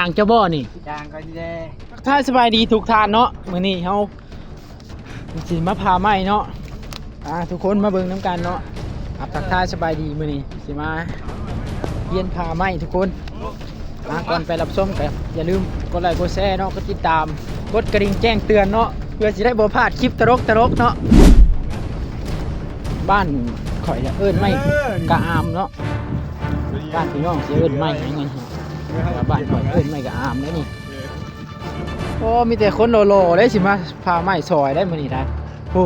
างเจ้าบ่นี่ยางก็ดีแล้ถ้าสบายดีทุกทานเนาะมื้อนี้เฮาสิมาพาไม้เนาะทุกคนมาเบิ่งน้ำกันเนาะทักทายสบายดีมื้อนี้สิมาเยี่ยนพาไม้ทุกคนก่อนไปรับชมกันอย่าลืมกดไลค์กดแชร์เนาะกดติดตามกดกระดิ่งแจ้งเตือนเนาะเพื่อสิได้บ่พลาดคลิปตลกเนาะบ้านข่อยจะเอิ้นไม้กะอามเนาะบ้านพี่น้องสิเอิ้นไม้หยังไงบ้านข่อยเอิ้นไม้กะอามเด้นี่โอ้มีแต่คนโลๆได้สิมาพาไม้ซอยได้มื้อนี้ได้โอ้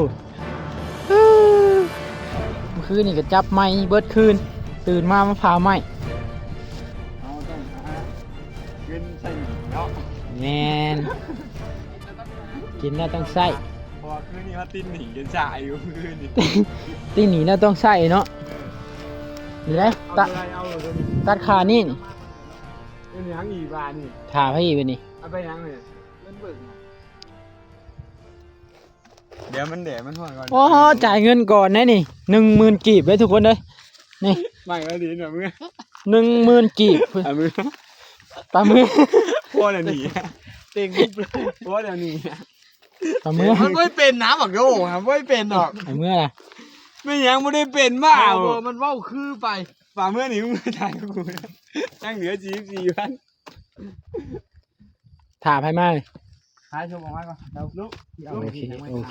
เมื่อคืนนี่ก็จับไม้เบิดคืนตื่นมาพาไม้เอาต้องหาเงินใส่เนาะแมนกินน่าต้องใส่ พอคืนนี้เขาตีนหนีกันจ่ายอยู่คืนนี้ตีหนีน่าต้องใส่เนาะนี่เลยตัดขานี่เป็นยังอีบานนี่ถ่าพี่ไปนี่เอาไปยังเนี่ยเล่นเบิกเดี๋ยวมันห่อนก่อนโอ้จ่ายเงินก่อนนะนี่10,000 กีบเลยทุกคนเลยนี่ไม่ก็ดีหน่อยมึง10,000 กีบปลามือพ่อเดี๋ยวนี้เต็งปุ๊บเลยพ่อเดี๋ยวนี้ปลามือมันไม่เป็นน้ำหรอกโย่ครับไม่เป็นหรอกปลามือล่ะไม่ยังไม่ได้เป็นบ้ามันว่าวคือไปปลามือนี่มึงถ่ายกูนั่งเหนือ44 วันถ่าให้มาถ่ายชมออกมาก่อนเราลุกโอเ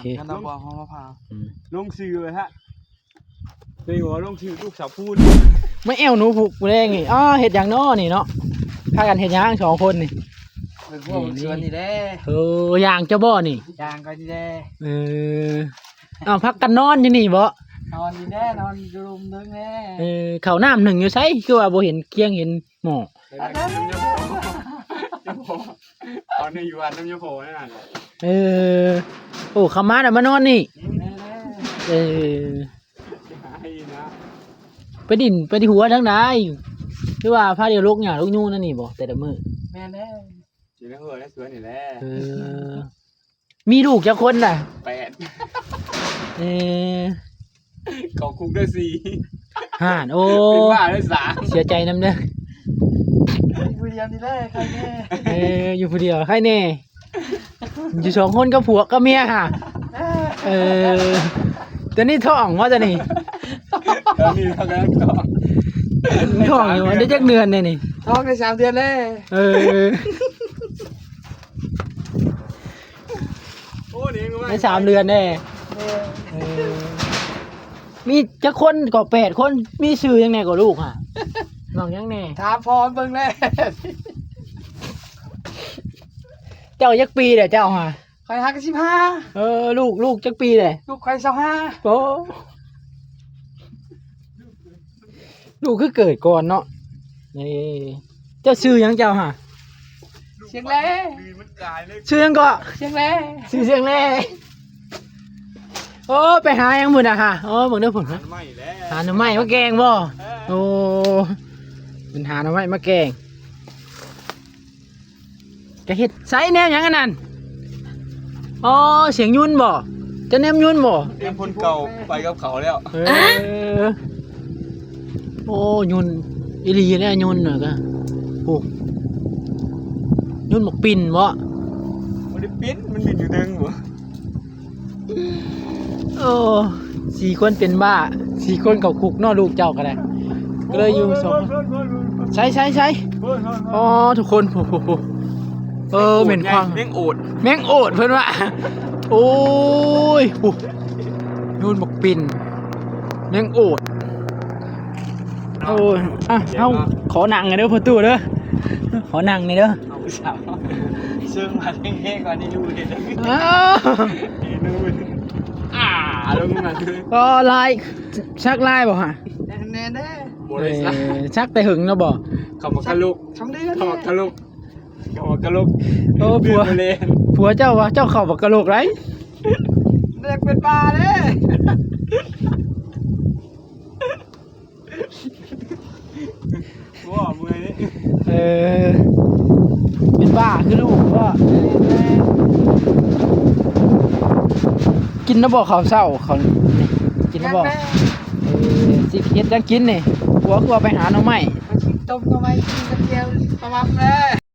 คงั้นเราบอกเขามาพาลงชื่อเลยฮะนี่หัวลงชื่อลูกสาวพูดไม่แอวหนูผูกแรงนี่เห็ดอย่างน้อนี่เนาะพากันเห็ดย่าง2 คนนี่เป็นพวกเชือนี่แด้ย่างเจ้าบ่นี่ย่างก็ดีแด้พักกันนอนอยู่นี่บ่นอนดีแด้นอนรุมนึงแน่ข้าวน้ำ1อยู่ไสคือว่าบ่เห็นเคียงเห็นหม้อตอนนี้อยู่อันน้ำยาโผล่นั่นโอ้ขม่าน่ะมานอนนี่ไปดินไปที่หัวทั้งไหนคือว่าพาเดียวลูกหยาลูกยูนั่นนี่บ่แต่ละมื้อแม่นแน่สิได้หัวได้สวยนี่แหละมีลูกจักคนน่ะ8เขาคุกได้4ห่านโอ้เป็นบ้าได้3เสียใจนำเด้อผู้เดียวนี่แหละใครแน่อยู่ผู้เดียวใครแน่อยู่2 คนกับผัวกับเมียค่ะแต่นี่ท้องว่าจะนี่ตอนนี้เขากำลังท้องอยู่ได้จักเดือนเนี่ยนี่ท้องได้3 เดือนแล้วโอ้นี่ได้3 เดือนแน่มีจักคนก็8 คนมีชื่อยังไงก็ลูกค่ะน้องยังแน่ถามพรเบิ่งแน่เจ้าจักปีเด้อเจ้าค่ะใครหัก15ลูกจักปีเด้ลูกใคร25โอ้ลูกคือเกิดก่อนเนาะนี่เจ้าชื่อยังเจ้าค่ะเสียงแล่ชื่อยังก็เสียงแล่ชื่อเสียงแล่โอ้ไปหายังมื้อน่ะค่ะมื้อนี้ผลนะหาหน่อไม้มาแกงบ่โอ้เป็นหาหน่อไม้มาแกงจะเฮ็ดไสแนวหยังอันนั้นเสียงยุ่นบ่จะแนมยุ่นบ่เตรียมคนเก่าไปกับเขาแล้วโอ้ยุ่นอีหลีแล้วยุ่นน่ะก็โอ้ยุ่นหมกปิ่นบ่บ่ได้ปิ้นมันลิ้นอยู่เทิงบ่4 คนเป็นบ้า4 คนเข้าคุกเนาะลูกเจ้าก็ได้ก็เลยอยู่2ใช่ทุกคนโอ้เหม็นความแมงโอดเพิ่นว่าโอ้ยนู่นบักปิ่นแมงโอดโอ้ยเอาขอนั่งหน่อยเด้อพ่อตู่เด้อขอนั่งหน่อยเด้อเอาสาวซึ่งมาแห้งๆก่อนนี่ดูเด้ลงมาก็ลายชักลายบ่ฮะแน่ๆเด้ชักแต่หึงเนาะบ่เขาบอกกะลุกทำได้เขาบอกกะลุกผัวเจ้าว่าเจ้าเข้าบักกะโหลกไรเด็กเป็นปลาเด้ว้ามือนี่เป็นบ้าคือลูกว่ากินแล้วบ่ข้าวเช้าเขากินแล้วบ่สิเฮ็ดจังกินนี่ผัวคือว่าไปหาหน่อไม้ต้มหน่อไม้กินกระเทียมประมาณนั้น